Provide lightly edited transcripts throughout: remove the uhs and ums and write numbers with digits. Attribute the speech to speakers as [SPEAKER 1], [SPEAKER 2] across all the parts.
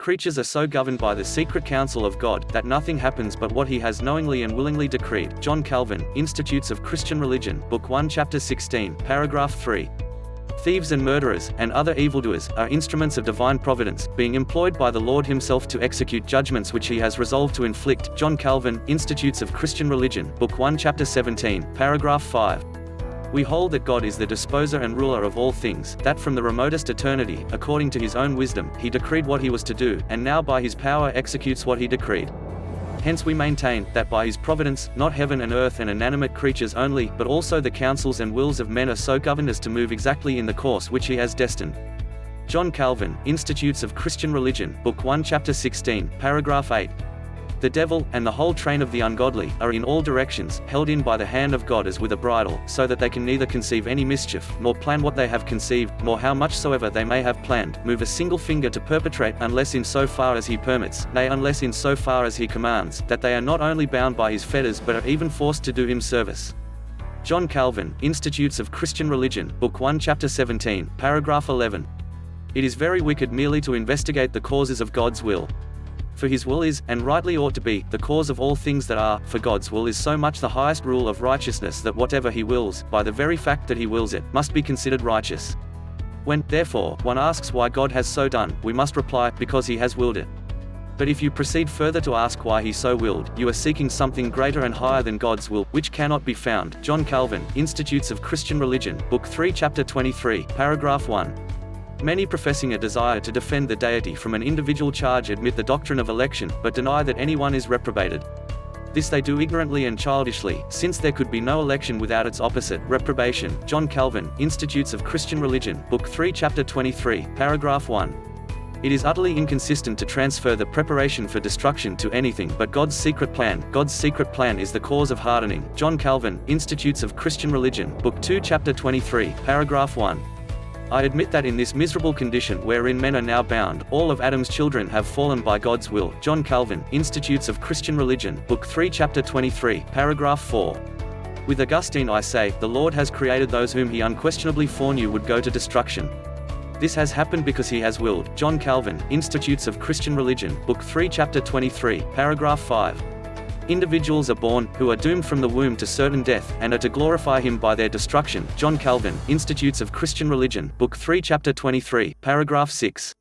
[SPEAKER 1] Creatures are so governed by the secret counsel of God, that nothing happens but what he has knowingly and willingly decreed. John Calvin, Institutes of Christian Religion, Book 1 Chapter 16, Paragraph 3. Thieves and murderers, and other evildoers, are instruments of divine providence, being employed by the Lord himself to execute judgments which he has resolved to inflict. John Calvin, Institutes of Christian Religion, Book 1 Chapter 17, Paragraph 5. We hold that God is the disposer and ruler of all things, that from the remotest eternity, according to his own wisdom, he decreed what he was to do, and now by his power executes what he decreed. Hence we maintain, that by his providence, not heaven and earth and inanimate creatures only, but also the counsels and wills of men are so governed as to move exactly in the course which he has destined. John Calvin, Institutes of Christian Religion, Book 1 Chapter 16, Paragraph 8. The devil, and the whole train of the ungodly, are in all directions, held in by the hand of God as with a bridle, so that they can neither conceive any mischief, nor plan what they have conceived, nor how much soever they may have planned, move a single finger to perpetrate, unless in so far as he permits, nay unless in so far as he commands, that they are not only bound by his fetters but are even forced to do him service. John Calvin, Institutes of Christian Religion, Book 1 Chapter 17, Paragraph 11. It is very wicked merely to investigate the causes of God's will. For his will is, and rightly ought to be, the cause of all things that are, for God's will is so much the highest rule of righteousness that whatever he wills, by the very fact that he wills it, must be considered righteous. When, therefore, one asks why God has so done, we must reply, because he has willed it. But if you proceed further to ask why he so willed, you are seeking something greater and higher than God's will, which cannot be found. John Calvin, Institutes of Christian Religion, Book 3 Chapter 23, Paragraph 1. Many professing a desire to defend the deity from an individual charge admit the doctrine of election, but deny that anyone is reprobated. This they do ignorantly and childishly, since there could be no election without its opposite, reprobation. John Calvin, Institutes of Christian Religion, Book 3 Chapter 23, Paragraph 1. It is utterly inconsistent to transfer the preparation for destruction to anything but God's secret plan. God's secret plan is the cause of hardening. John Calvin, Institutes of Christian Religion, Book 2 Chapter 23, Paragraph 1. I admit that in this miserable condition wherein men are now bound, all of Adam's children have fallen by God's will. John Calvin, Institutes of Christian Religion, Book 3 Chapter 23, Paragraph 4. With Augustine I say, the Lord has created those whom he unquestionably foreknew would go to destruction. This has happened because he has willed. John Calvin, Institutes of Christian Religion, Book 3 Chapter 23, Paragraph 5. Individuals are born, who are doomed from the womb to certain death, and are to glorify him by their destruction. John Calvin, Institutes of Christian Religion, Book 3 Chapter 23, Paragraph 6.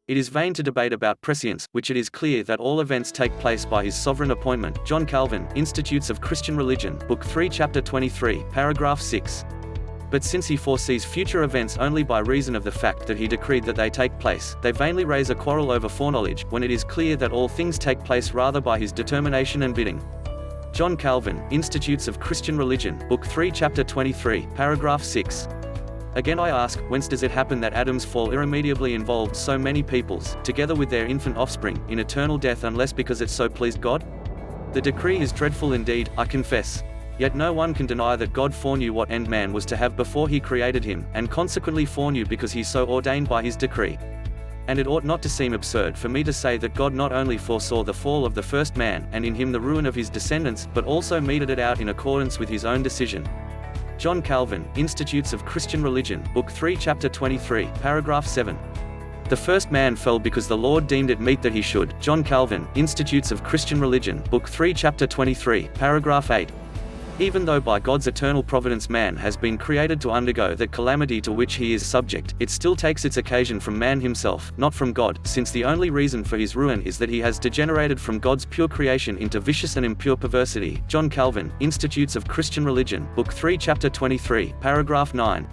[SPEAKER 1] It is vain to debate about prescience, which it is clear that all events take place by his sovereign appointment. John Calvin, Institutes of Christian Religion, Book 3 Chapter 23, Paragraph 6. But since he foresees future events only by reason of the fact that he decreed that they take place, they vainly raise a quarrel over foreknowledge, when it is clear that all things take place rather by his determination and bidding. John Calvin, Institutes of Christian Religion, Book 3 Chapter 23, Paragraph 6. Again I ask, whence does it happen that Adam's fall irremediably involved so many peoples, together with their infant offspring, in eternal death unless because it so pleased God? The decree is dreadful indeed, I confess. Yet no one can deny that God foreknew what end man was to have before he created him, and consequently foreknew because he so ordained by his decree. And it ought not to seem absurd for me to say that God not only foresaw the fall of the first man, and in him the ruin of his descendants, but also meted it out in accordance with his own decision. John Calvin, Institutes of Christian Religion, Book 3 Chapter 23, Paragraph 7. The first man fell because the Lord deemed it meet that he should. John Calvin, Institutes of Christian Religion, Book 3 Chapter 23, Paragraph 8. Even though by God's eternal providence man has been created to undergo that calamity to which he is subject, it still takes its occasion from man himself, not from God, since the only reason for his ruin is that he has degenerated from God's pure creation into vicious and impure perversity. John Calvin, Institutes of Christian Religion, Book 3 Chapter 23, Paragraph 9.